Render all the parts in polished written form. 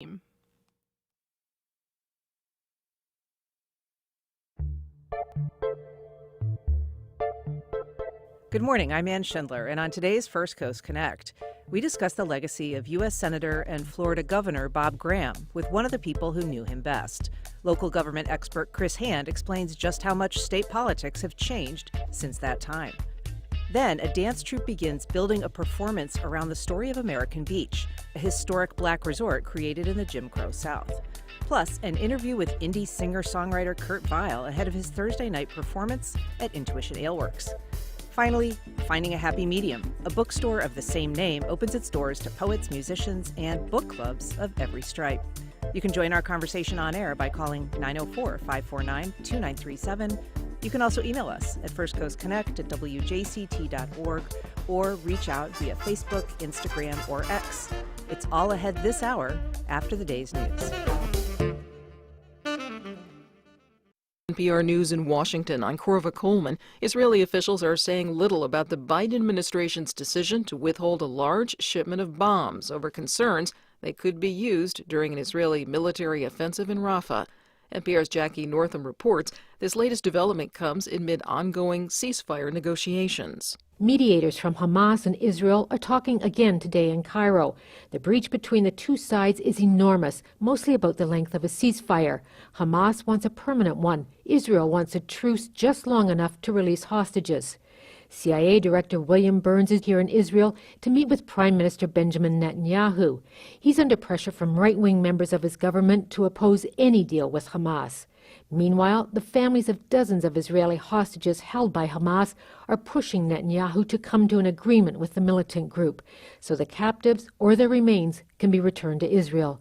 Good morning, I'm Ann Schindler, and on today's First Coast Connect, we discuss the legacy of U.S. Senator and Florida Governor Bob Graham with one of the people who knew him best. Local government expert Chris Hand explains just how much state politics have changed since that time. Then, a dance troupe begins building a performance around the story of American Beach, a historic black resort created in the Jim Crow South. Plus, an interview with indie singer-songwriter Kurt Vile ahead of his Thursday night performance at Intuition Aleworks. Finally, Finding a Happy Medium, a bookstore of the same name, opens its doors to poets, musicians, and book clubs of every stripe. You can join our conversation on air by calling 904-549-2937. You can also email us at firstcoastconnect@wjct.org or reach out via Facebook, Instagram, or X. It's all ahead this hour after the day's news. NPR News in Washington, I'm Corva Coleman. Israeli officials are saying little about the Biden administration's decision to withhold a large shipment of bombs over concerns they could be used during an Israeli military offensive in Rafah. NPR's Jackie Northam reports this latest development comes amid ongoing ceasefire negotiations. Mediators from Hamas and Israel are talking again today in Cairo. The breach between the two sides is enormous, mostly about the length of a ceasefire. Hamas wants a permanent one. Israel wants a truce just long enough to release hostages. CIA Director William Burns is here in Israel to meet with Prime Minister Benjamin Netanyahu. He's under pressure from right-wing members of his government to oppose any deal with Hamas. Meanwhile, the families of dozens of Israeli hostages held by Hamas are pushing Netanyahu to come to an agreement with the militant group so the captives or their remains can be returned to Israel.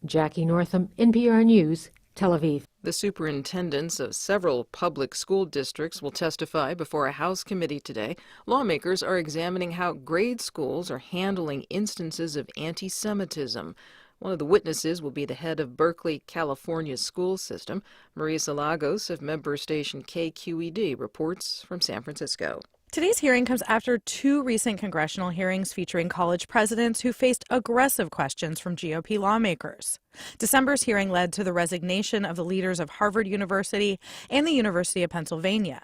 Jackie Northam, NPR News, Tel Aviv. The superintendents of several public school districts will testify before a House committee today. Lawmakers are examining how grade schools are handling instances of anti-Semitism. One of the witnesses will be the head of Berkeley, California's school system. Marisa Lagos of member station KQED reports from San Francisco. Today's hearing comes after two recent congressional hearings featuring college presidents who faced aggressive questions from GOP lawmakers. December's hearing led to the resignation of the leaders of Harvard University and the University of Pennsylvania.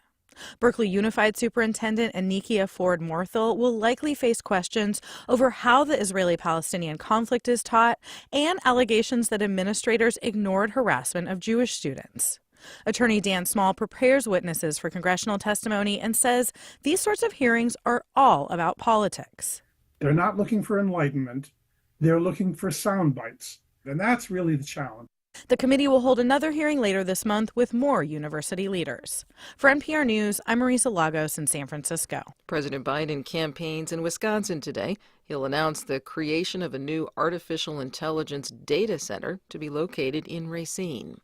Berkeley Unified Superintendent Anikia Ford-Morthel will likely face questions over how the Israeli-Palestinian conflict is taught and allegations that administrators ignored harassment of Jewish students. Attorney Dan Small prepares witnesses for congressional testimony and says these sorts of hearings are all about politics. They're not looking for enlightenment. They're looking for sound bites. And that's really the challenge. The committee will hold another hearing later this month with more university leaders. For NPR News, I'm Marisa Lagos in San Francisco. President Biden campaigns in Wisconsin today. He'll announce the creation of a new artificial intelligence data center to be located in Racine.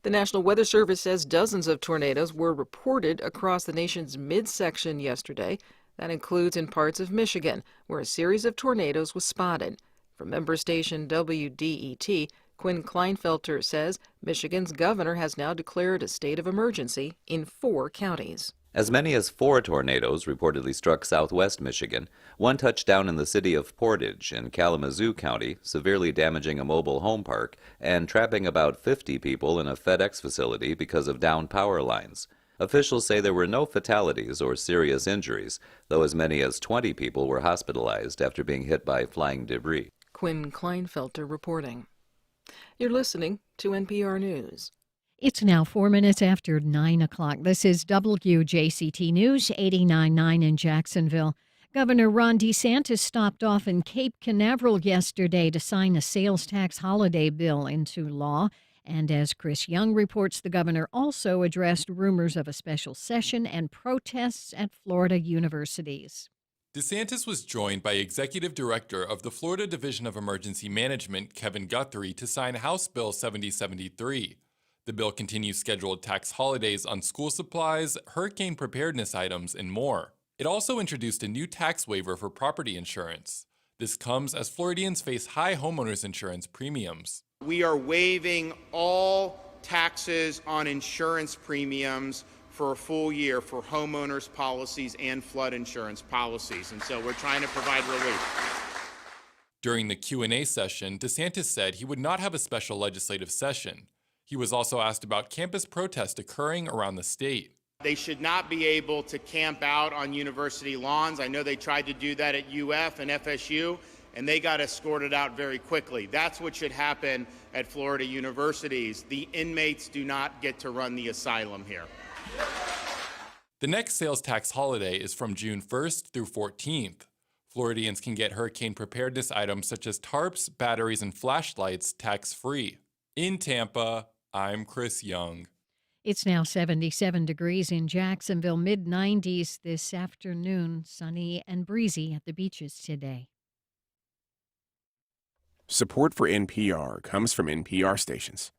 The National Weather Service says dozens of tornadoes were reported across the nation's midsection yesterday. That includes in parts of Michigan, where a series of tornadoes was spotted. From member station WDET, Quinn Kleinfelter says Michigan's governor has now declared a state of emergency in 4 counties. As many as 4 tornadoes reportedly struck southwest Michigan. One touched down in the city of Portage in Kalamazoo County, severely damaging a mobile home park and trapping about 50 people in a FedEx facility because of downed power lines. Officials say there were no fatalities or serious injuries, though as many as 20 people were hospitalized after being hit by flying debris. Quinn Kleinfelter reporting. You're listening to NPR News. It's now 4 minutes after 9 o'clock. This is WJCT News, 89.9 in Jacksonville. Governor Ron DeSantis stopped off in Cape Canaveral yesterday to sign a sales tax holiday bill into law. And as Chris Young reports, the governor also addressed rumors of a special session and protests at Florida universities. DeSantis was joined by Executive Director of the Florida Division of Emergency Management, Kevin Guthrie, to sign House Bill 7073. The bill continues scheduled tax holidays on school supplies, hurricane preparedness items, and more. It also introduced a new tax waiver for property insurance. This comes as Floridians face high homeowners insurance premiums. We are waiving all taxes on insurance premiums for a full year for homeowners policies and flood insurance policies. And so we're trying to provide relief. During the Q&A session, DeSantis said he would not have a special legislative session. He was also asked about campus protests occurring around the state. They should not be able to camp out on university lawns. I know they tried to do that at UF and FSU, and they got escorted out very quickly. That's what should happen at Florida universities. The inmates do not get to run the asylum here. The next sales tax holiday is from June 1st through 14th. Floridians can get hurricane preparedness items such as tarps, batteries, and flashlights tax-free. In Tampa, I'm Chris Young. It's now 77 degrees in Jacksonville, mid-90s this afternoon, sunny and breezy at the beaches today. Support for NPR comes from NPR stations.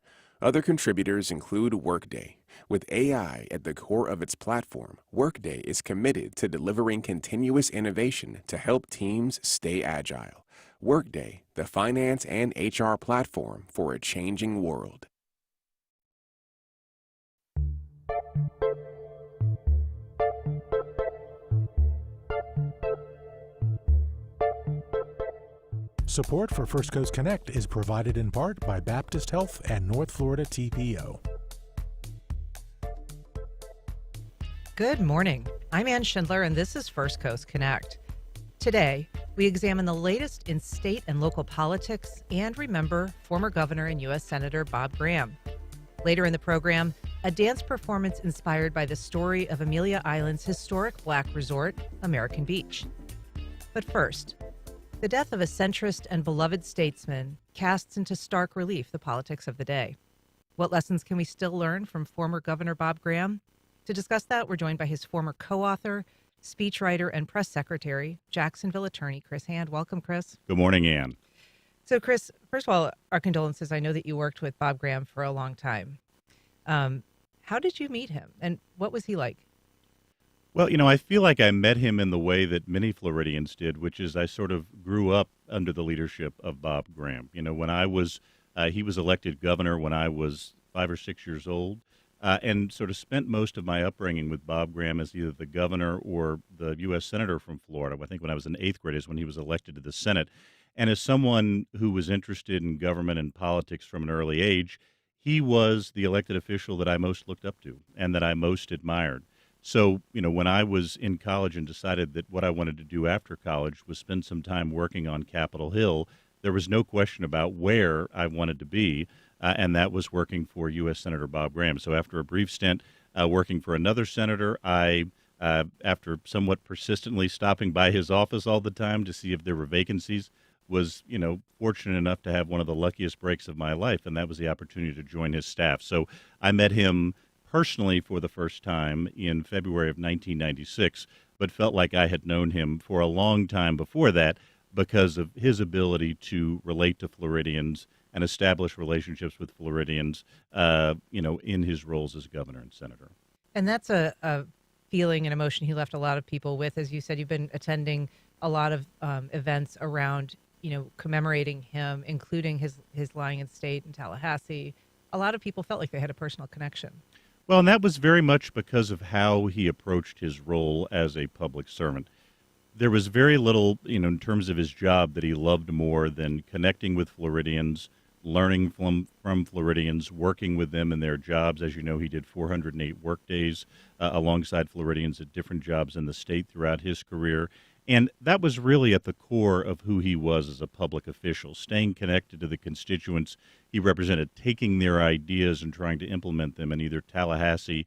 Other contributors include Workday. With AI at the core of its platform, Workday is committed to delivering continuous innovation to help teams stay agile. Workday, the finance and HR platform for a changing world. Support for First Coast Connect is provided in part by Baptist Health and North Florida TPO. Good morning. I'm Ann Schindler, and this is First Coast Connect. Today, we examine the latest in state and local politics and remember former Governor and U.S. Senator Bob Graham. Later in the program, a dance performance inspired by the story of Amelia Island's historic black resort, American Beach. But first, the death of a centrist and beloved statesman casts into stark relief the politics of the day. What lessons can we still learn from former Governor Bob Graham? To discuss that, we're joined by his former co-author, speechwriter, and press secretary, Jacksonville attorney Chris Hand. Welcome, Chris. Good morning, Ann. So, Chris, first of all, our condolences. I know that you worked with Bob Graham for a long time. How did you meet him, and what was he like? Well, I feel like I met him in the way that many Floridians did, which is I sort of grew up under the leadership of Bob Graham. When I was, he was elected governor when I was 5 or 6 years old, and sort of spent most of my upbringing with Bob Graham as either the governor or the U.S. Senator from Florida. I think when I was in 8th grade is when he was elected to the Senate. And as someone who was interested in government and politics from an early age, he was the elected official that I most looked up to and that I most admired. So, when I was in college and decided that what I wanted to do after college was spend some time working on Capitol Hill, there was no question about where I wanted to be, and that was working for U.S. Senator Bob Graham. So after a brief stint working for another senator, I, after somewhat persistently stopping by his office all the time to see if there were vacancies, was, fortunate enough to have one of the luckiest breaks of my life, and that was the opportunity to join his staff. So I met him personally for the first time in February of 1996, but felt like I had known him for a long time before that because of his ability to relate to Floridians and establish relationships with Floridians, in his roles as governor and senator. And that's a feeling and emotion he left a lot of people with. As you said, you've been attending a lot of events around, commemorating him, including his lying in state in Tallahassee. A lot of people felt like they had a personal connection. Well, and that was very much because of how he approached his role as a public servant. There was very little, in terms of his job that he loved more than connecting with Floridians, learning from Floridians, working with them in their jobs. As you know, he did 408 work days alongside Floridians at different jobs in the state throughout his career. And that was really at the core of who he was as a public official, staying connected to the constituents he represented, taking their ideas and trying to implement them in either Tallahassee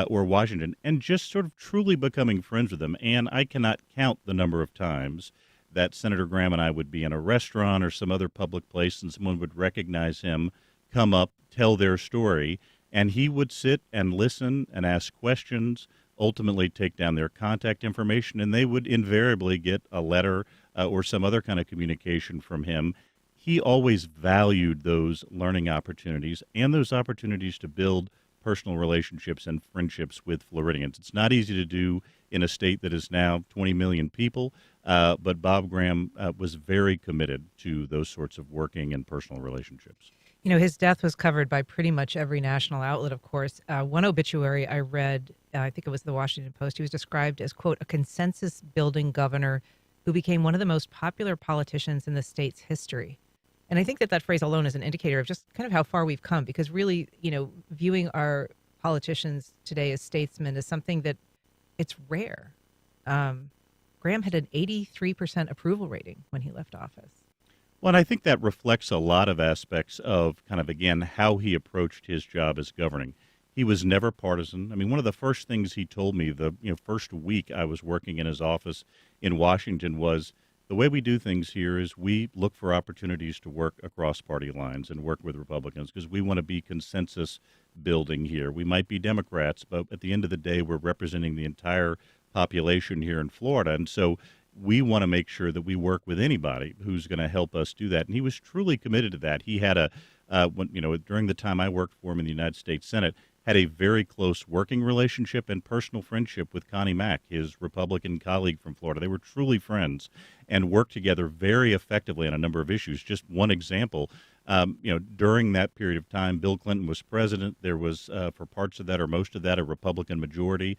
or Washington, and just sort of truly becoming friends with them. And I cannot count the number of times that Senator Graham and I would be in a restaurant or some other public place and someone would recognize him, come up, tell their story, and he would sit and listen and ask questions, ultimately take down their contact information, and they would invariably get a letter or some other kind of communication from him. He always valued those learning opportunities and those opportunities to build personal relationships and friendships with Floridians. It's not easy to do in a state that is now 20 million people, but Bob Graham was very committed to those sorts of working and personal relationships. His death was covered by pretty much every national outlet, of course. One obituary I read, I think it was the Washington Post, he was described as, quote, a consensus-building governor who became one of the most popular politicians in the state's history. And I think that phrase alone is an indicator of just kind of how far we've come, because really, viewing our politicians today as statesmen is something that it's rare. Graham had an 83% approval rating when he left office. Well, and I think that reflects a lot of aspects of kind of, again, how he approached his job as governing. He was never partisan. I mean, one of the first things he told me the first week I was working in his office in Washington was, the way we do things here is we look for opportunities to work across party lines and work with Republicans because we want to be consensus building here. We might be Democrats, but at the end of the day, we're representing the entire population here in Florida. And so we want to make sure that we work with anybody who's going to help us do that. And he was truly committed to that. He had during the time I worked for him in the United States Senate, had a very close working relationship and personal friendship with Connie Mack, his Republican colleague from Florida. They were truly friends and worked together very effectively on a number of issues. Just one example, during that period of time, Bill Clinton was president. There was, for parts of that or most of that, a Republican majority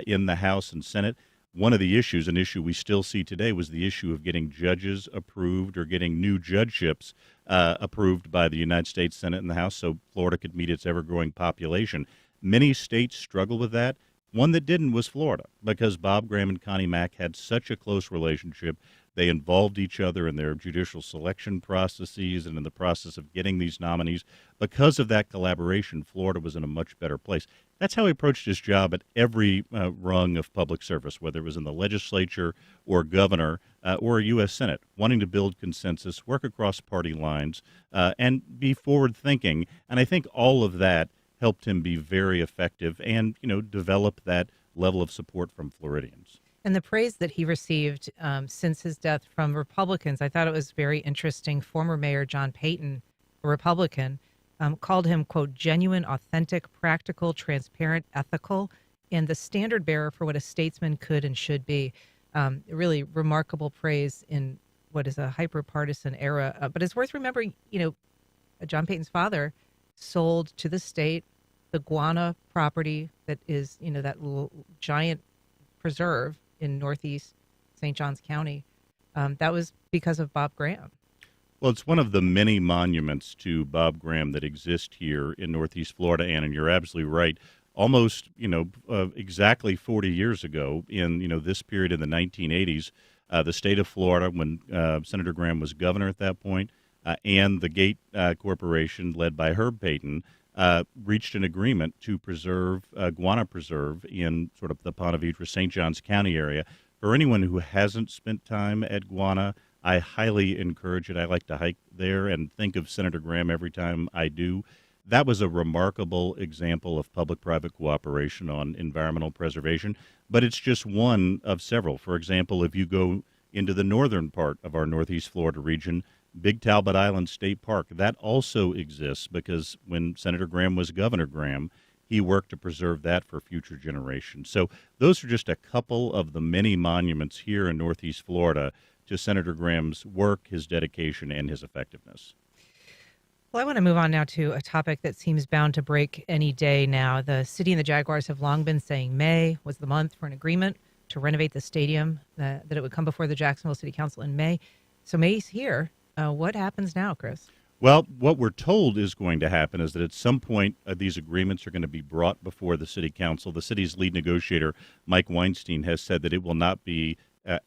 in the House and Senate. One of the issues, an issue we still see today, was the issue of getting judges approved or getting new judgeships approved by the United States Senate and the House so Florida could meet its ever-growing population. Many states struggle with that. One that didn't was Florida, because Bob Graham and Connie Mack had such a close relationship. They involved each other in their judicial selection processes and in the process of getting these nominees. Because of that collaboration, Florida was in a much better place. That's how he approached his job at every rung of public service, whether it was in the legislature or governor or a U.S. Senate, wanting to build consensus, work across party lines, and be forward-thinking. And I think all of that helped him be very effective and, develop that level of support from Floridians. And the praise that he received since his death from Republicans, I thought it was very interesting. Former Mayor John Payton, a Republican, called him, quote, genuine, authentic, practical, transparent, ethical, and the standard bearer for what a statesman could and should be. Really remarkable praise in what is a hyper-partisan era. But it's worth remembering, John Payton's father sold to the state the Guana property that is, that little giant preserve in northeast St. Johns County. That was because of Bob Graham. Well, it's one of the many monuments to Bob Graham that exist here in Northeast Florida, Ann, and you're absolutely right. Almost, exactly 40 years ago, in this period in the 1980s, the state of Florida, when Senator Graham was governor at that point, and the Gate Corporation, led by Herb Payton, reached an agreement to preserve Guana Preserve in sort of the Ponte Vedra, St. Johns County area. For anyone who hasn't spent time at Guana, I highly encourage it. I like to hike there and think of Senator Graham every time I do. That was a remarkable example of public-private cooperation on environmental preservation, but it's just one of several. For example, if you go into the northern part of our Northeast Florida region, Big Talbot Island State Park, that also exists because when Senator Graham was Governor Graham, he worked to preserve that for future generations. So those are just a couple of the many monuments here in Northeast Florida to Senator Graham's work, his dedication, and his effectiveness. Well, I want to move on now to a topic that seems bound to break any day now. The city and the Jaguars have long been saying May was the month for an agreement to renovate the stadium, that it would come before the Jacksonville City Council in May. So May's here. What happens now, Chris? Well, what we're told is going to happen is that at some point these agreements are going to be brought before the city council. The city's lead negotiator, Mike Weinstein, has said that it will not be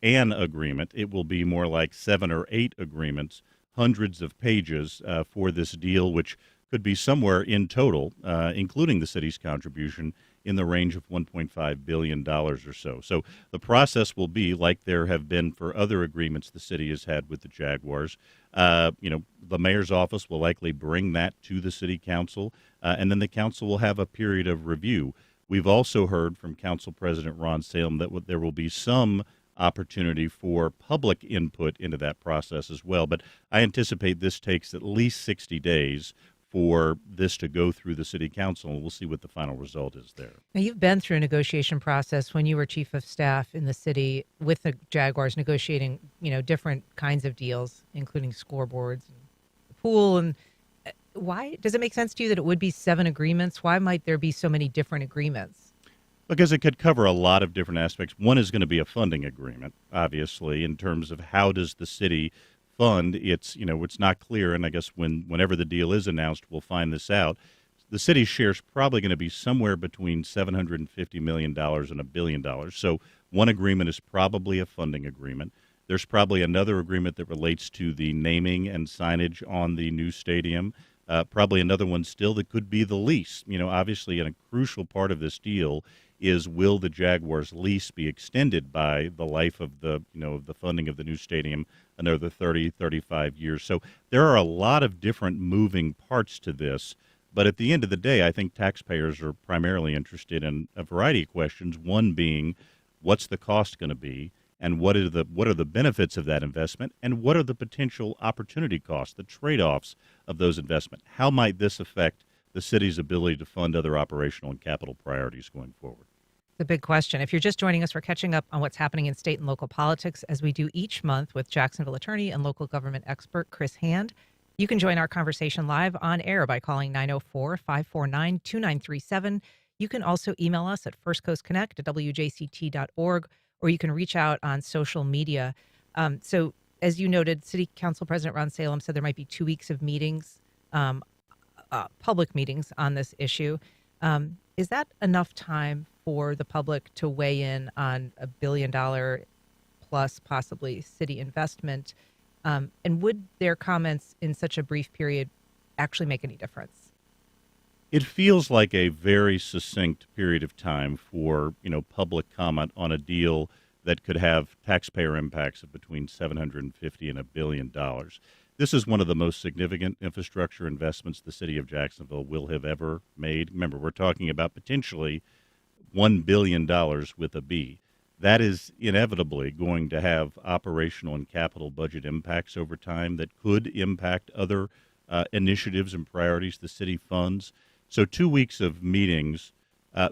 an agreement. It will be more like 7 or 8 agreements, hundreds of pages for this deal, which could be somewhere in total, including the city's contribution, in the range of $1.5 billion or so. So the process will be like there have been for other agreements the city has had with the Jaguars. The mayor's office will likely bring that to the city council, and then the council will have a period of review. We've also heard from Council President Ron Salem that there will be some opportunity for public input into that process as well. But I anticipate this takes at least 60 days for this to go through the city council, and we'll see what the final result is there. Now, you've been through a negotiation process when you were chief of staff in the city with the Jaguars, negotiating, different kinds of deals, including scoreboards and the pool. And why does it make sense to you that it would be 7 agreements? Why might there be so many different agreements? Because it could cover a lot of different aspects. One is going to be a funding agreement, obviously, in terms of how does the city fund its, it's not clear, and I guess whenever the deal is announced, we'll find this out. The city's share is probably going to be somewhere between $750 million and $1 billion. So one agreement is probably a funding agreement. There's probably another agreement that relates to the naming and signage on the new stadium. Probably another one still that could be the lease. Obviously, a crucial part of this deal is will the Jaguars lease be extended by the life of the funding of the new stadium another 30, 35 years. So there are a lot of different moving parts to this. But at the end of the day, I think taxpayers are primarily interested in a variety of questions, one being what's the cost going to be, and what are the benefits of that investment, and what are the potential opportunity costs, the trade-offs of those investments? How might this affect the city's ability to fund other operational and capital priorities going forward? The big question. If you're just joining us, we're catching up on what's happening in state and local politics as we do each month with Jacksonville attorney and local government expert Chris Hand. You can join our conversation live on air by calling 904-549-2937. You can also email us at firstcoastconnect@wjct.org, or you can reach out on social media. So as you noted, City Council President Ron Salem said there might be 2 weeks of meetings, public meetings on this issue. Is that enough time for the public to weigh in on $1 billion plus possibly city investment? And would their comments in such a brief period actually make any difference? It feels like a very succinct period of time for, public comment on a deal that could have taxpayer impacts of between $750 and $1 billion. This is one of the most significant infrastructure investments the city of Jacksonville will have ever made. Remember, we're talking about potentially $1 billion with a B. That is inevitably going to have operational and capital budget impacts over time that could impact other initiatives and priorities the city funds. So 2 weeks of meetings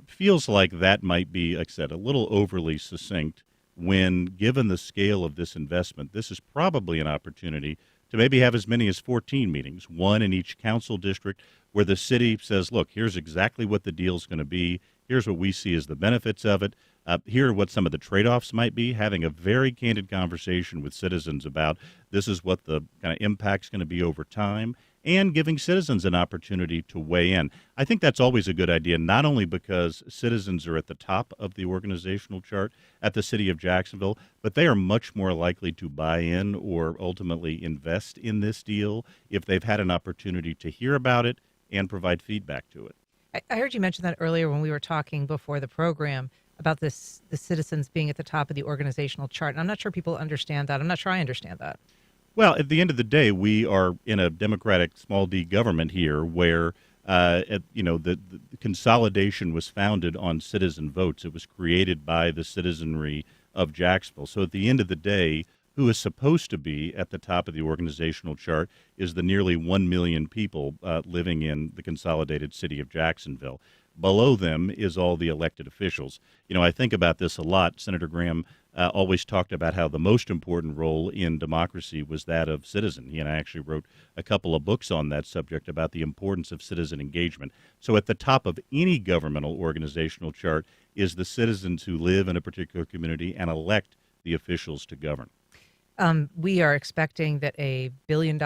feels like that might be, like I said, a little overly succinct when, given the scale of this investment, this is probably an opportunity to maybe have as many as 14 meetings, one in each council district, where the city says, look, here's exactly what the deal's going to be. Here's what we see as the benefits of it. Here are what some of the trade-offs might be, having a very candid conversation with citizens about this is what the kind of impact's going to be over time, and giving citizens an opportunity to weigh in. I think that's always a good idea, not only because citizens are at the top of the organizational chart at the city of Jacksonville, but they are much more likely to buy in or ultimately invest in this deal if they've had an opportunity to hear about it and provide feedback to it. I heard you mention that earlier when we were talking before the program about the citizens being at the top of the organizational chart. And I'm not sure people understand that. I'm not sure I understand that. Well, at the end of the day, we are in a democratic small d government here where, the consolidation was founded on citizen votes. It was created by the citizenry of Jacksonville. So at the end of the day, who is supposed to be at the top of the organizational chart is the nearly 1 million people living in the consolidated city of Jacksonville. Below them is all the elected officials. I think about this a lot. Senator Graham always talked about how the most important role in democracy was that of citizen. He and I actually wrote a couple of books on that subject about the importance of citizen engagement. So at the top of any governmental organizational chart is the citizens who live in a particular community and elect the officials to govern. We are expecting that a $1 billion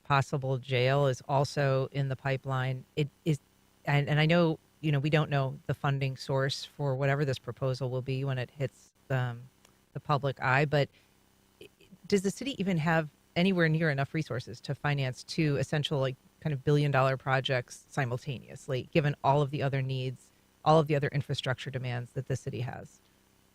possible jail is also in the pipeline. It is, and I know, we don't know the funding source for whatever this proposal will be when it hits the public eye, but does the city even have anywhere near enough resources to finance two essential, kind of $1 billion projects simultaneously, given all of the other needs, all of the other infrastructure demands that the city has?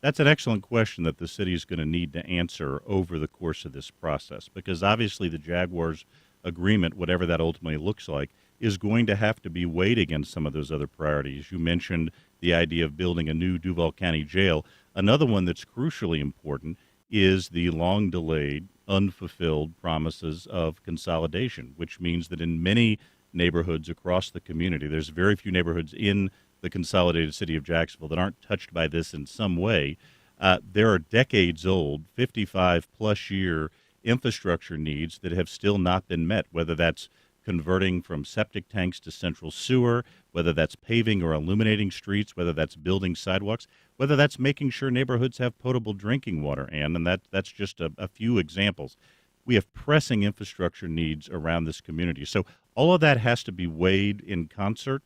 That's an excellent question that the city is going to need to answer over the course of this process, because obviously the Jaguars agreement, whatever that ultimately looks like, is going to have to be weighed against some of those other priorities. You mentioned the idea of building a new Duval County jail. Another one that's crucially important is the long-delayed, unfulfilled promises of consolidation, which means that in many neighborhoods across the community, there's very few neighborhoods in the consolidated city of Jacksonville that aren't touched by this in some way. There are decades-old, 55-plus year infrastructure needs that have still not been met, whether that's converting from septic tanks to central sewer, whether that's paving or illuminating streets, whether that's building sidewalks, whether that's making sure neighborhoods have potable drinking water, and that's just a few examples. We have pressing infrastructure needs around this community. So all of that has to be weighed in concert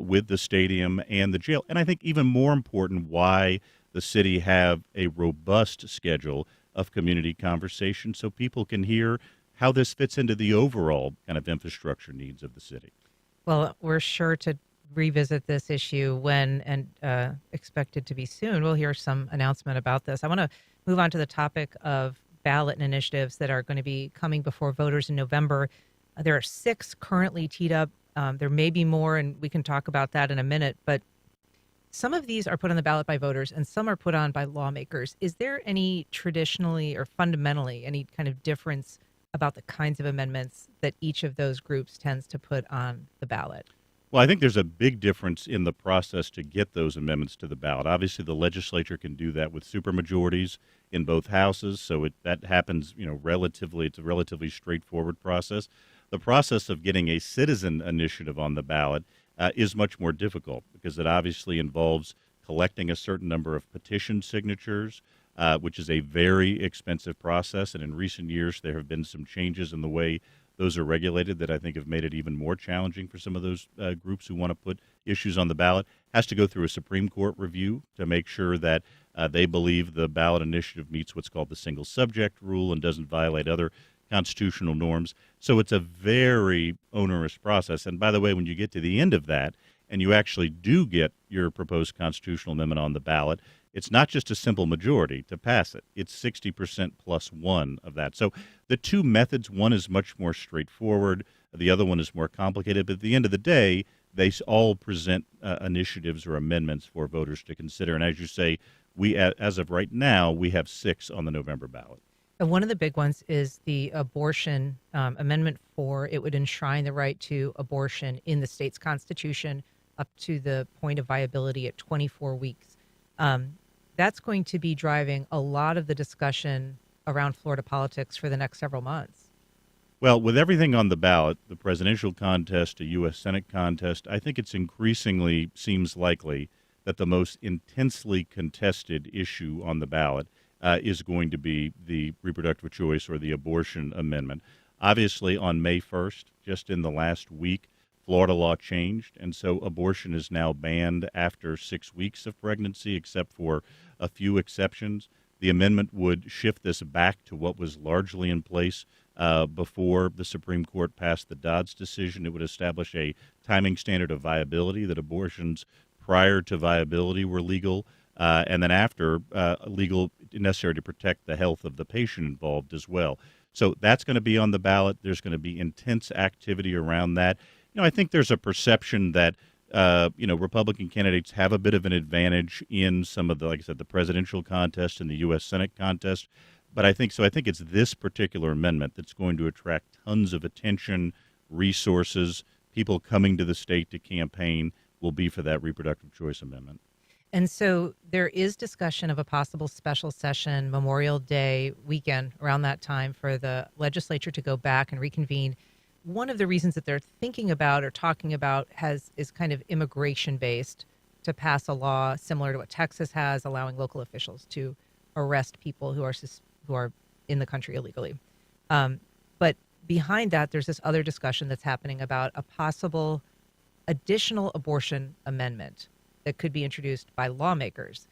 with the stadium and the jail. And I think even more important, why the city have a robust schedule of community conversation so people can hear how this fits into the overall kind of infrastructure needs of the city. Well, we're sure to revisit this issue when, and expected to be soon. We'll hear some announcement about this. I want to move on to the topic of ballot initiatives that are going to be coming before voters in November. There are 6 currently teed up. There may be more, and we can talk about that in a minute. But some of these are put on the ballot by voters, and some are put on by lawmakers. Is there any traditionally or fundamentally any kind of difference about the kinds of amendments that each of those groups tends to put on the ballot? Well, I think there's a big difference in the process to get those amendments to the ballot. Obviously, the legislature can do that with supermajorities in both houses, so that happens, relatively. It's a relatively straightforward process. The process of getting a citizen initiative on the ballot is much more difficult because it obviously involves collecting a certain number of petition signatures, which is a very expensive process. And in recent years, there have been some changes in the way those are regulated that I think have made it even more challenging for some of those groups who want to put issues on the ballot. Has to go through a Supreme Court review to make sure that they believe the ballot initiative meets what's called the single subject rule and doesn't violate other constitutional norms. So it's a very onerous process. And by the way, when you get to the end of that and you actually do get your proposed constitutional amendment on the ballot, it's not just a simple majority to pass it. It's 60% plus 1 of that. So the two methods, one is much more straightforward. The other one is more complicated. But at the end of the day, they all present initiatives or amendments for voters to consider. And as you say, we, as of right now, we have 6 on the November ballot. And one of the big ones is the abortion amendment 4. It would enshrine the right to abortion in the state's constitution up to the point of viability at 24 weeks. That's going to be driving a lot of the discussion around Florida politics for the next several months. Well, with everything on the ballot, the presidential contest, a U.S. Senate contest, I think it's increasingly seems likely that the most intensely contested issue on the ballot is going to be the reproductive choice or the abortion amendment. Obviously, on May 1st, just in the last week, Florida law changed, and so abortion is now banned after 6 weeks of pregnancy, except for a few exceptions. The amendment would shift this back to what was largely in place before the Supreme Court passed the Dodd's decision. It would establish a timing standard of viability, that abortions prior to viability were legal, and then after legal, necessary to protect the health of the patient involved as well. So that's going to be on the ballot. There's going to be intense activity around that. I think there's a perception that, Republican candidates have a bit of an advantage in some of the, like I said, the presidential contest and the U.S. Senate contest. But I think it's this particular amendment that's going to attract tons of attention, resources, people coming to the state to campaign will be for that reproductive choice amendment. And so there is discussion of a possible special session Memorial Day weekend around that time for the legislature to go back and reconvene. One of the reasons that they're thinking about or talking about is kind of immigration based, to pass a law similar to what Texas has, allowing local officials to arrest people who are in the country illegally. But behind that, there's this other discussion that's happening about a possible additional abortion amendment that could be introduced by lawmakers.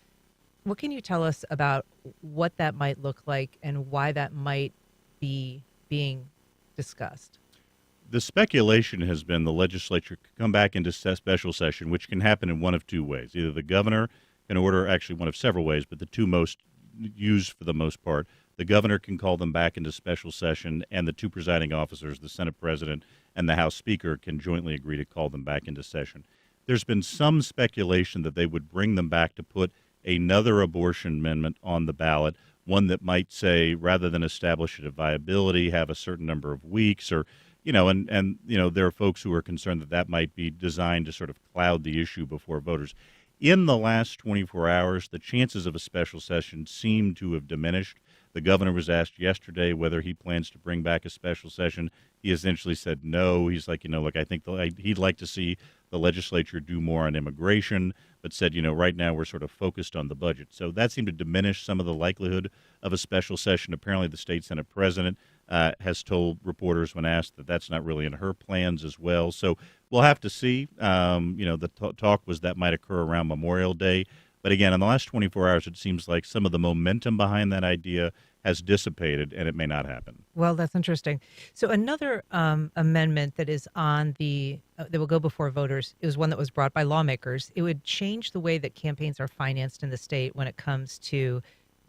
What can you tell us about what that might look like and why that might be being discussed? The speculation has been the legislature could come back into special session, which can happen in one of two ways. Either the governor can order, actually one of several ways, but the two most used for the most part, the governor can call them back into special session, and the two presiding officers, the Senate president and the House speaker, can jointly agree to call them back into session. There's been some speculation that they would bring them back to put another abortion amendment on the ballot, one that might say, rather than establish it a viability, have a certain number of weeks, or there are folks who are concerned that that might be designed to sort of cloud the issue before voters. In the last 24 hours, the chances of a special session seem to have diminished. The governor was asked yesterday whether he plans to bring back a special session. He essentially said no. He's like, look, I think he'd like to see the legislature do more on immigration, but said, right now we're sort of focused on the budget. So that seemed to diminish some of the likelihood of a special session. Apparently, the state Senate president has told reporters when asked that that's not really in her plans as well. So we'll have to see. The talk was that might occur around Memorial Day. But again, in the last 24 hours, it seems like some of the momentum behind that idea has dissipated, and it may not happen. Well, that's interesting. So another amendment that is on that will go before voters is one that was brought by lawmakers. It would change the way that campaigns are financed in the state when it comes to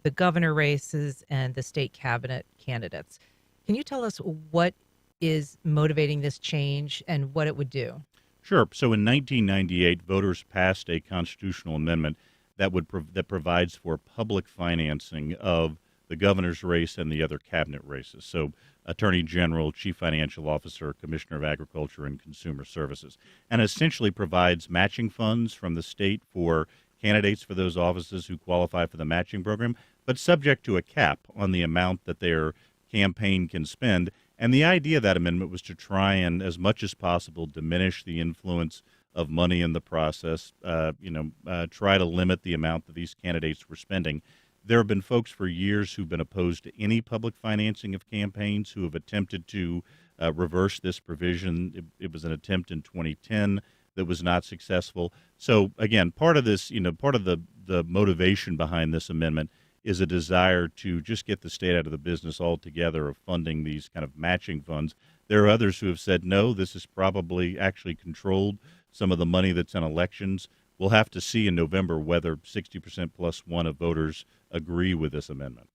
the governor races and the state cabinet candidates. Can you tell us what is motivating this change and what it would do? Sure. So in 1998, voters passed a constitutional amendment that provides for public financing of the governor's race and the other cabinet races. So Attorney General, Chief Financial Officer, Commissioner of Agriculture and Consumer Services, and essentially provides matching funds from the state for candidates for those offices who qualify for the matching program, but subject to a cap on the amount that their campaign can spend. And the idea of that amendment was to try and, as much as possible, diminish the influence of money in the process, try to limit the amount that these candidates were spending. There have been folks for years who've been opposed to any public financing of campaigns who have attempted to reverse this provision. It was an attempt in 2010 that was not successful. So again, part of this, part of the motivation behind this amendment is a desire to just get the state out of the business altogether of funding these kind of matching funds. There are others who have said, no, this is probably actually controlled some of the money that's in elections. We'll have to see in November whether 60% plus one of voters agree with this amendment.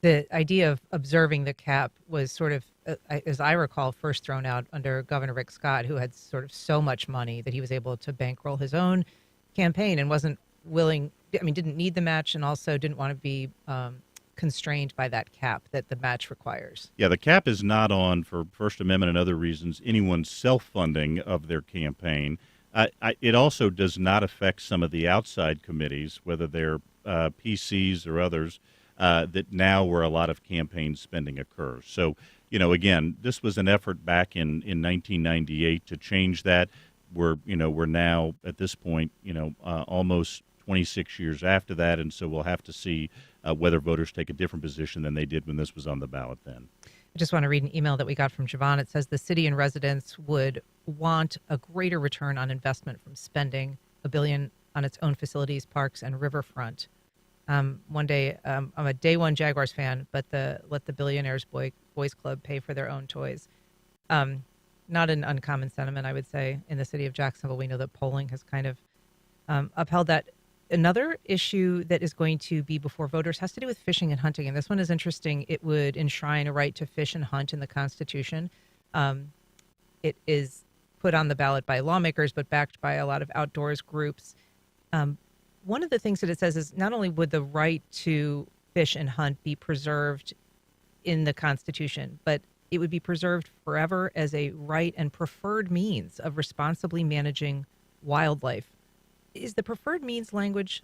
The idea of observing the cap was sort of, as I recall, first thrown out under Governor Rick Scott, who had sort of so much money that he was able to bankroll his own campaign and wasn't willing, didn't need the match and also didn't want to be constrained by that cap that the match requires. Yeah, the cap is not on, for First Amendment and other reasons, anyone's self-funding of their campaign. It also does not affect some of the outside committees, whether they're PCs or others, that now where a lot of campaign spending occurs. So, again, this was an effort back in 1998 to change that. We're now at this point, almost 26 years after that, and so we'll have to see whether voters take a different position than they did when this was on the ballot then. I just want to read an email that we got from Javon. It says the city and residents would want a greater return on investment from spending $1 billion on its own facilities, parks, and riverfront. One day, I'm a day one Jaguars fan, but let the Billionaires Boys Club pay for their own toys. Not an uncommon sentiment, I would say, in the city of Jacksonville. We know that polling has kind of upheld that. Another issue that is going to be before voters has to do with fishing and hunting. And this one is interesting. It would enshrine a right to fish and hunt in the Constitution. It is put on the ballot by lawmakers, but backed by a lot of outdoors groups. One of the things that it says is not only would the right to fish and hunt be preserved in the Constitution, but it would be preserved forever as a right and preferred means of responsibly managing wildlife. Is the preferred means language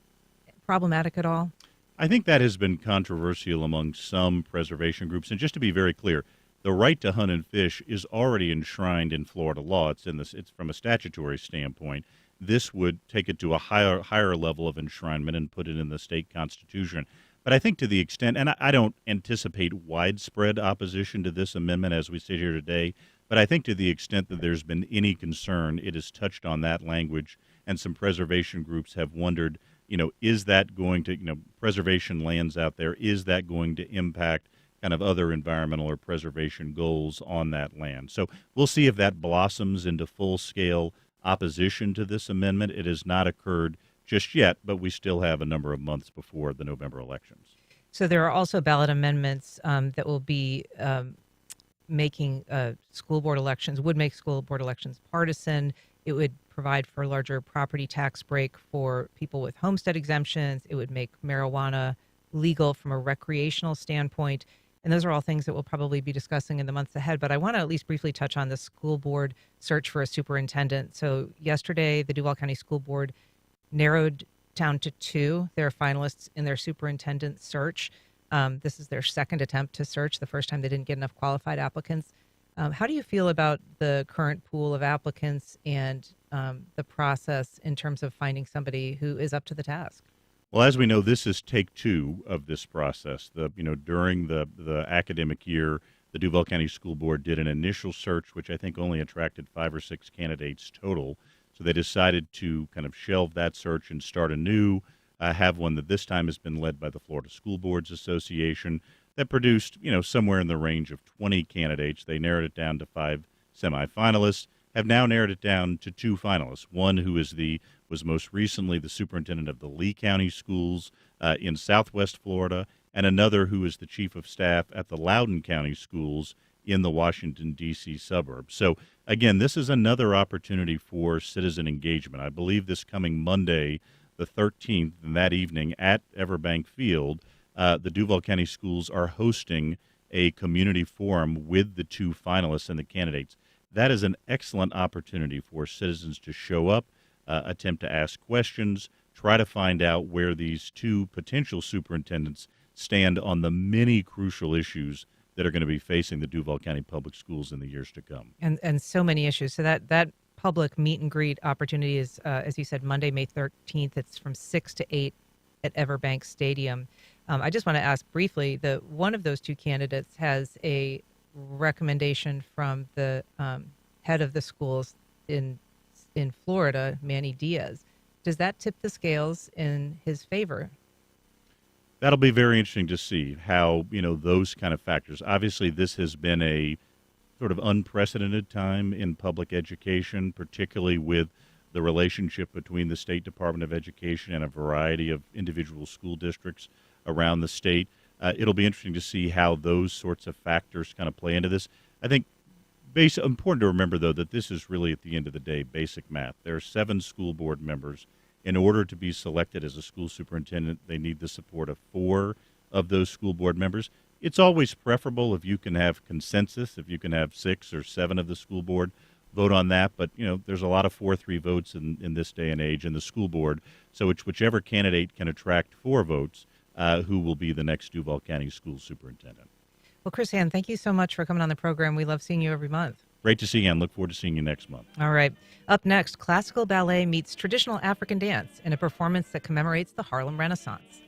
problematic at all? I think that has been controversial among some preservation groups. And just to be very clear, the right to hunt and fish is already enshrined in Florida law. It's from a statutory standpoint. This would take it to a higher level of enshrinement and put it in the state constitution. But I think to the extent, and I don't anticipate widespread opposition to this amendment as we sit here today, but I think to the extent that there's been any concern, it has touched on that language. And some preservation groups have wondered, is that going to, preservation lands out there, is that going to impact kind of other environmental or preservation goals on that land? So we'll see if that blossoms into full-scale opposition to this amendment. It has not occurred just yet, but we still have a number of months before the November elections. So there are also ballot amendments that will be making school board elections, would make school board elections partisan. It would provide for a larger property tax break for people with homestead exemptions. It would make marijuana legal from a recreational standpoint. And those are all things that we'll probably be discussing in the months ahead. But I want to at least briefly touch on the school board search for a superintendent. So yesterday, the Duval County School Board narrowed down to 2. They're finalists in their superintendent search. This is their second attempt to search. The first time they didn't get enough qualified applicants. How do you feel about the current pool of applicants and the process in terms of finding somebody who is up to the task? Well, as we know, this is take two of this process. During the academic year, the Duval County School Board did an initial search, which I think only attracted 5 or 6 candidates total. So they decided to kind of shelve that search and start anew, have one that this time has been led by the Florida School Boards Association that produced, somewhere in the range of 20 candidates. They narrowed it down to 5 semifinalists, have now narrowed it down to 2 finalists. One who was most recently the superintendent of the Lee County Schools in Southwest Florida, and another who is the chief of staff at the Loudoun County Schools in the Washington, D.C. suburbs. So, again, this is another opportunity for citizen engagement. I believe this coming Monday, the 13th, and that evening at Everbank Field, the Duval County Schools are hosting a community forum with the 2 finalists and the candidates. That is an excellent opportunity for citizens to show up, attempt to ask questions, try to find out where these 2 potential superintendents stand on the many crucial issues that are going to be facing the Duval County Public Schools in the years to come. And so many issues. So that public meet and greet opportunity is, as you said, Monday, May 13th. It's from 6 to 8 at Everbank Stadium. I just want to ask briefly, one of those 2 candidates has a recommendation from the head of the schools in Florida, Manny Diaz. Does that tip the scales in his favor? That'll be very interesting to see how, those kind of factors. Obviously, this has been a sort of unprecedented time in public education, particularly with the relationship between the State Department of Education and a variety of individual school districts around the state. It'll be interesting to see how those sorts of factors kind of play into this. I think important to remember, though, that this is really, at the end of the day, basic math. There are 7 school board members. In order to be selected as a school superintendent, they need the support of 4 of those school board members. It's always preferable if you can have consensus, if you can have 6 or 7 of the school board vote on that. But, there's a lot of 4-3 votes in this day and age in the school board. So it's whichever candidate can attract 4 votes who will be the next Duval County school superintendent. Well, Chris Hand, thank you so much for coming on the program. We love seeing you every month. Great to see you, and look forward to seeing you next month. All right. Up next, classical ballet meets traditional African dance in a performance that commemorates the Harlem Renaissance.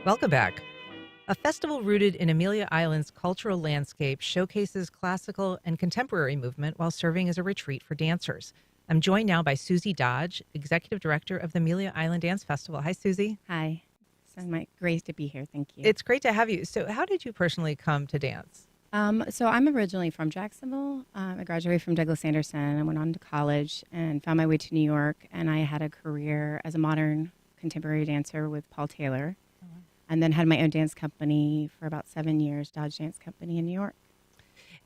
Welcome back. A festival rooted in Amelia Island's cultural landscape showcases classical and contemporary movement while serving as a retreat for dancers. I'm joined now by Susie Dodge, Executive Director of the Amelia Island Dance Festival. Hi, Susie. Hi. It's great to be here. Thank you. It's great to have you. So how did you personally come to dance? So I'm originally from Jacksonville. I graduated from Douglas Anderson. I went on to college and found my way to New York, and I had a career as a modern contemporary dancer with Paul Taylor. And then had my own dance company for about 7 years, Dodge Dance Company in New York.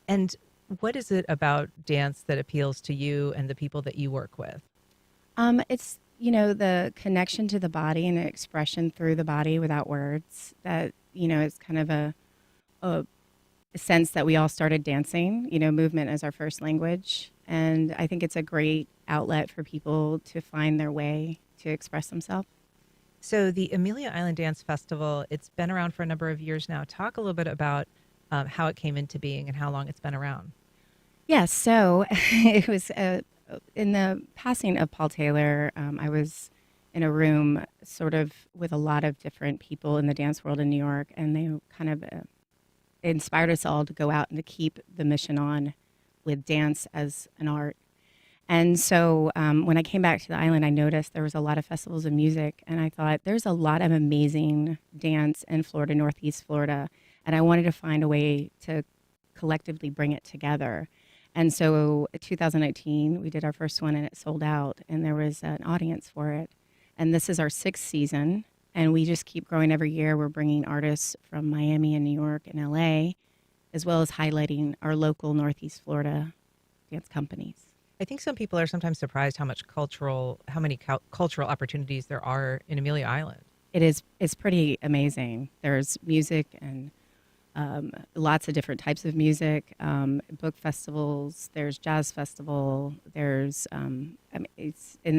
And what is it about dance that appeals to you and the people that you work with? It's, the connection to the body and expression through the body without words. That, it's kind of a sense that we all started dancing, movement as our first language. And I think it's a great outlet for people to find their way to express themselves. So the Amelia Island Dance Festival, it's been around for a number of years now. Talk a little bit about how it came into being and how long it's been around. Yes, so it was in the passing of Paul Taylor, I was in a room sort of with a lot of different people in the dance world in New York, and they kind of inspired us all to go out and to keep the mission on with dance as an art. And so when I came back to the island, I noticed there was a lot of festivals of music, and I thought there's a lot of amazing dance in Florida, Northeast Florida, and I wanted to find a way to collectively bring it together. And so in 2019, we did our first one, and it sold out, and there was an audience for it. And this is our 6th season, and we just keep growing every year. We're bringing artists from Miami and New York and LA, as well as highlighting our local Northeast Florida dance companies. I think some people are sometimes surprised how many cultural opportunities there are in Amelia Island. It's pretty amazing. There's music and lots of different types of music, book festivals, there's jazz festival, there's, and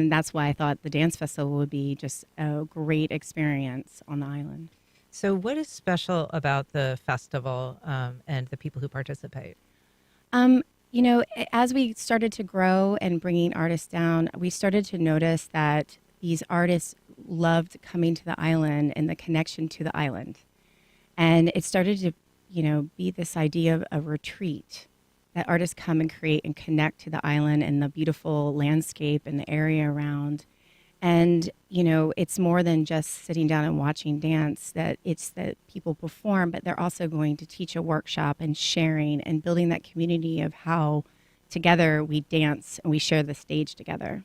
that's why I thought the dance festival would be just a great experience on the island. So what is special about the festival and the people who participate? You know, as we started to grow and bringing artists down, we started to notice that these artists loved coming to the island and the connection to the island. And it started to, be this idea of a retreat that artists come and create and connect to the island and the beautiful landscape and the area around. And, it's more than just sitting down and watching dance, that it's that people perform, but they're also going to teach a workshop and sharing and building that community of how together we dance and we share the stage together.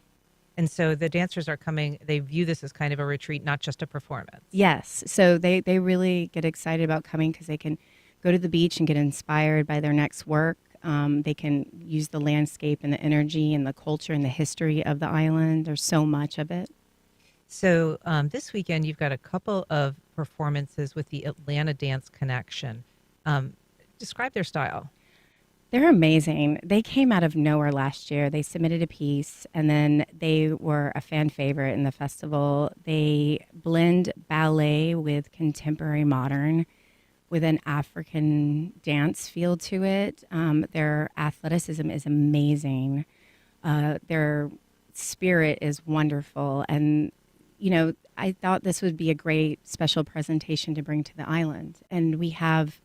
And so the dancers are coming, they view this as kind of a retreat, not just a performance. Yes. So they really get excited about coming because they can go to the beach and get inspired by their next work. They can use the landscape and the energy and the culture and the history of the island. There's so much of it. So this weekend, you've got a couple of performances with the Atlanta Dance Connection. Describe their style. They're amazing. They came out of nowhere last year. They submitted a piece, and then they were a fan favorite in the festival. They blend ballet with contemporary modern, with an African dance feel to it. Their athleticism is amazing. Their spirit is wonderful. And, I thought this would be a great special presentation to bring to the island. And we have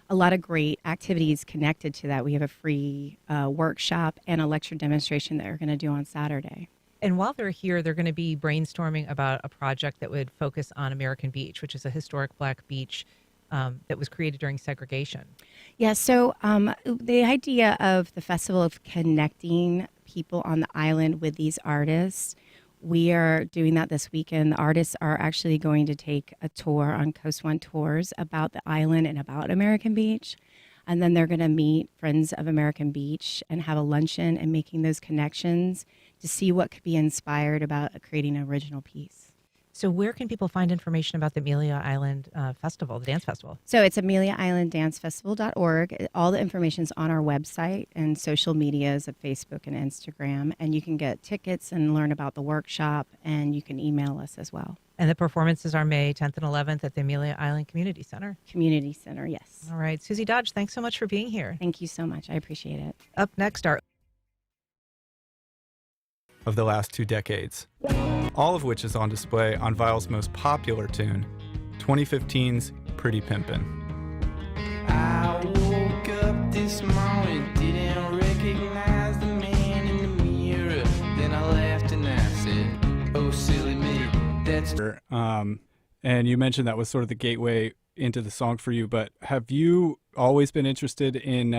a lot of great activities connected to that. We have a free workshop and a lecture demonstration that we're going to do on Saturday. And while they're here, they're going to be brainstorming about a project that would focus on American Beach, which is a historic Black beach that was created during segregation. Yeah, so the idea of the festival of connecting people on the island with these artists, we are doing that this weekend. The artists are actually going to take a tour on Coast One Tours about the island and about American Beach. And then they're going to meet friends of American Beach and have a luncheon and making those connections to see what could be inspired about creating an original piece. So where can people find information about the Amelia Island Festival, the dance festival? So it's ameliaislanddancefestival.org. All the information's on our website and social medias of Facebook and Instagram. And you can get tickets and learn about the workshop, and you can email us as well. And the performances are May 10th and 11th at the Amelia Island Community Center. Community Center, yes. All right. Susie Dodge, thanks so much for being here. Thank you so much. I appreciate it. Up next are of the last 2 decades, all of which is on display on Vile's most popular tune, 2015's Pretty Pimpin'. I woke up this morning, didn't recognize the man in the mirror. Then I laughed and I said, oh, silly me, that's... And you mentioned that was sort of the gateway into the song for you, but have you always been interested in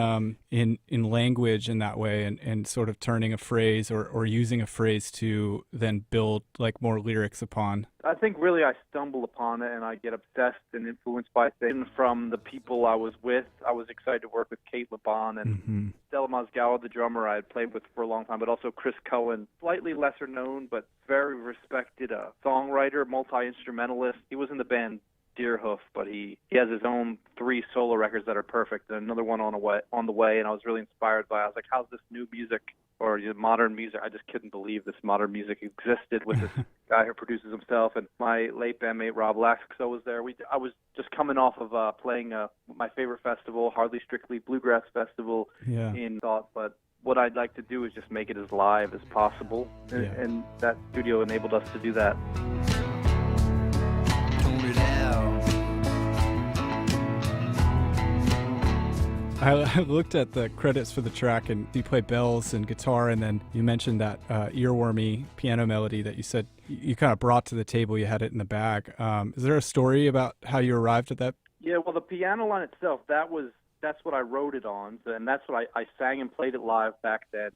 language in that way, and sort of turning a phrase or using a phrase to then build like more lyrics upon? I think really I stumble upon it and I get obsessed and influenced by things from the people I was with. I was excited to work with Kate LeBon and Stella Mozgawa, the drummer I had played with for a long time, but also Chris Cohen, slightly lesser known but very respected songwriter, multi-instrumentalist. He was in the band Deerhoof, but he has his own 3 solo records that are perfect, and another one on the way, and I was really inspired by it. I was like, how's this new music or modern music? I just couldn't believe this modern music existed with this guy who produces himself, and my late bandmate Rob Laxo was there. I was just coming off of playing my favorite festival, Hardly Strictly Bluegrass Festival, in thought, but what I'd like to do is just make it as live as possible, and that studio enabled us to do that. it out. I looked at the credits for the track, and you play bells and guitar, and then you mentioned that earwormy piano melody that you said you kind of brought to the table. You had it in the bag. Is there a story about how you arrived at that? Yeah, well, the piano line itself, that's what I wrote it on, and that's what I sang and played it live back then.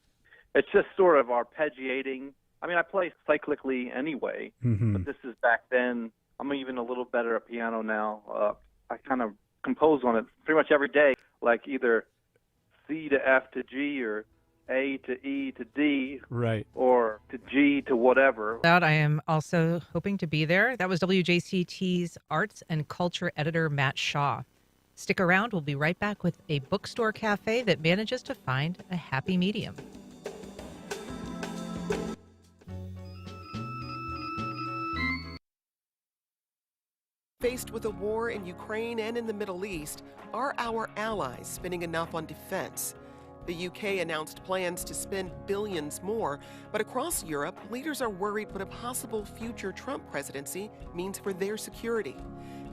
It's just sort of arpeggiating. I mean, I play cyclically anyway, but this is back then. I'm even a little better at piano now. I kind of compose on it pretty much every day, like either C to F to G or A to E to D, right, or to G to whatever. I am also hoping to be there. That was WJCT's arts and culture editor, Matt Shaw. Stick around. We'll be right back with a bookstore cafe that manages to find a happy medium. Faced with a war in Ukraine and in the Middle East, are our allies spending enough on defense? The UK announced plans to spend billions more, but across Europe, leaders are worried what a possible future Trump presidency means for their security.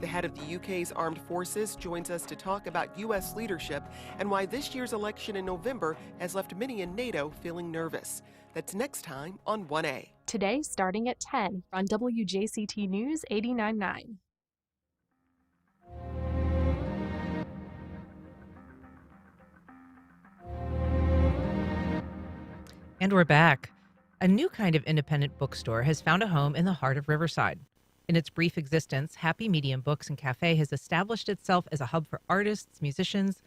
The head of the UK's armed forces joins us to talk about U.S. leadership and why this year's election in November has left many in NATO feeling nervous. That's next time on 1A. Today, starting at 10 on WJCT News 89.9. And we're back. A new kind of independent bookstore has found a home in the heart of Riverside. In its brief existence, Happy Medium Books and Cafe has established itself as a hub for artists, musicians,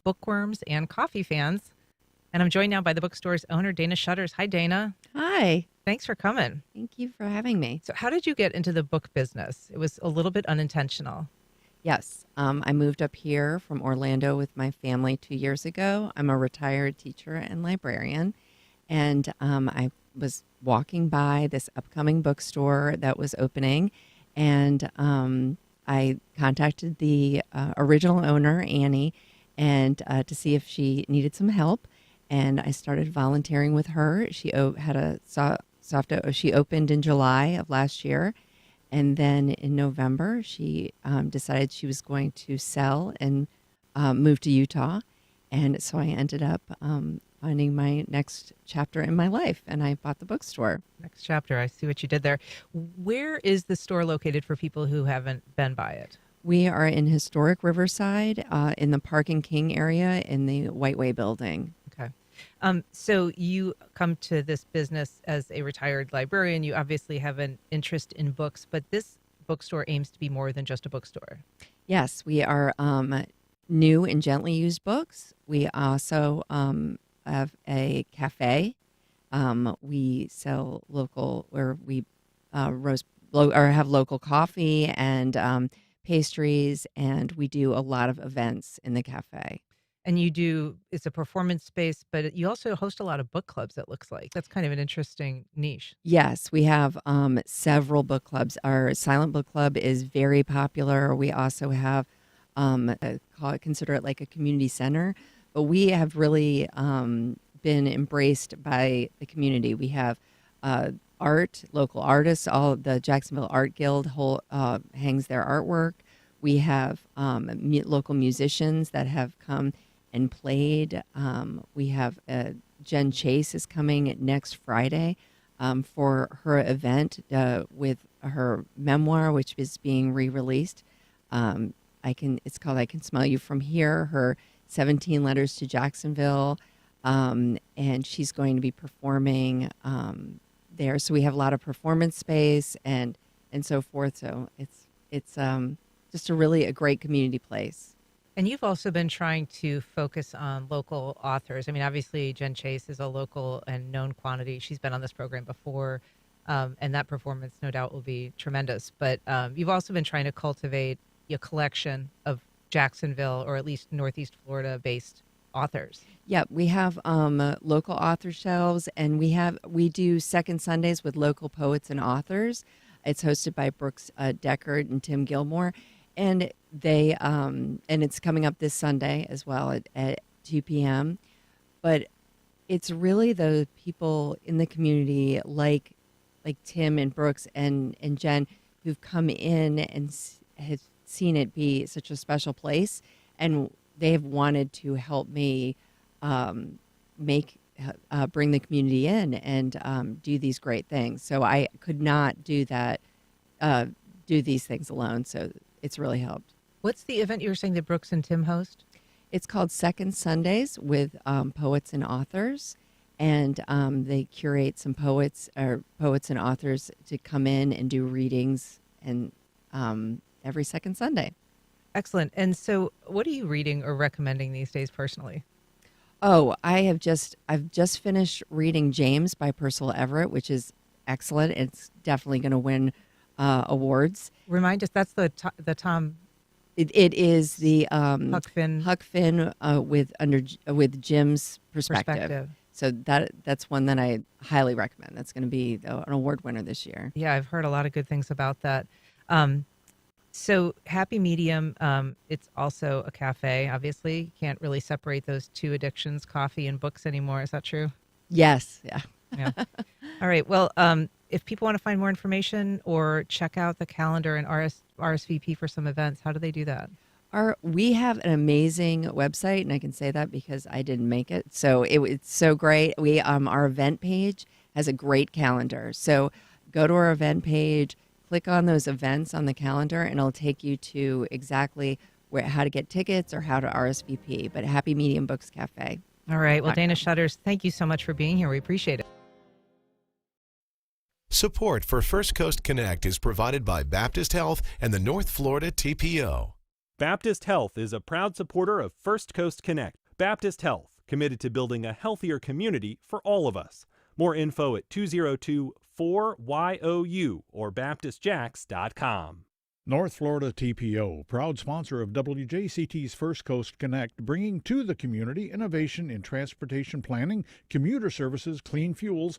bookworms, and coffee fans. And I'm joined now by the bookstore's owner, Dana Shutters. Hi, Dana. Hi. Thanks for coming. Thank you for having me. So how did you get into the book business? It was a little bit unintentional. Yes, I moved up here from Orlando with my family 2 years ago. I'm a retired teacher and librarian. And I was walking by this upcoming bookstore that was opening, and I contacted the original owner, Annie, and to see if she needed some help. And I started volunteering with her. She had a she opened in July of last year, and then in November she decided she was going to sell and move to Utah, and so I ended up finding my next chapter in my life, and I bought the bookstore. Next chapter. I see what you did there. Where is the store located for people who haven't been by it? We are in historic Riverside, in the Park and King area in the Whiteway building. Okay. So you come to this business as a retired librarian. You obviously have an interest in books, but this bookstore aims to be more than just a bookstore. Yes, we are new and gently used books. We also have a cafe. We sell local, where we have local coffee and pastries, and we do a lot of events in the cafe. And it's a performance space, but you also host a lot of book clubs, it looks like. That's kind of an interesting niche. Yes, we have several book clubs. Our silent book club is very popular. We also have, consider it like a community center, but we have really been embraced by the community. We have art, local artists. All the Jacksonville Art Guild hangs their artwork. We have local musicians that have come and played. We have Jen Chase is coming next Friday for her event with her memoir, which is being re-released. It's called I Can Smell You From Here, her 17 Letters to Jacksonville, and she's going to be performing there. So we have a lot of performance space and so forth. So it's just a great community place. And you've also been trying to focus on local authors. I mean, obviously, Jen Chase is a local and known quantity. She's been on this program before, and that performance, no doubt, will be tremendous. But you've also been trying to cultivate a collection of Jacksonville, or at least Northeast Florida-based authors. Yeah, we have local author shelves, and we do second Sundays with local poets and authors. It's hosted by Brooks Deckard and Tim Gilmore. And they and it's coming up this Sunday as well at 2 p.m. But it's really the people in the community like Tim and Brooks and Jen who've come in have seen it be such a special place, and they have wanted to help me bring the community in and do these great things. So I could not do that, do these things alone. So it's really helped. What's the event you were saying that Brooks and Tim host? It's called Second Sundays with poets and authors, and they curate some poets and authors to come in and do readings and every second Sunday. Excellent. And so, what are you reading or recommending these days personally? Oh, I've just finished reading James by Percival Everett, which is excellent. It's definitely going to win awards. Remind us, that's the Tom. It is the Huck Finn with Jim's perspective. So that's one that I highly recommend. That's going to be an award winner this year. Yeah, I've heard a lot of good things about that. So Happy Medium, it's also a cafe. Obviously, you can't really separate those two addictions, coffee and books, anymore. Is that true? Yes. Yeah. Yeah. All right. Well, if people want to find more information or check out the calendar and RSVP for some events, how do they do that? We have an amazing website, and I can say that because I didn't make it. So it's so great. Our event page has a great calendar. So go to our event page, click on those events on the calendar, and it'll take you to exactly how to get tickets or how to RSVP. But Happy Medium Books Cafe. All right. Well, Dana Shutters, thank you so much for being here. We appreciate it. Support for First Coast Connect is provided by Baptist Health and the North Florida TPO. Baptist Health is a proud supporter of First Coast Connect. Baptist Health, committed to building a healthier community for all of us. More info at 202-4YOU or baptistjacks.com. North Florida TPO, proud sponsor of WJCT's First Coast Connect, bringing to the community innovation in transportation planning, commuter services, clean fuels,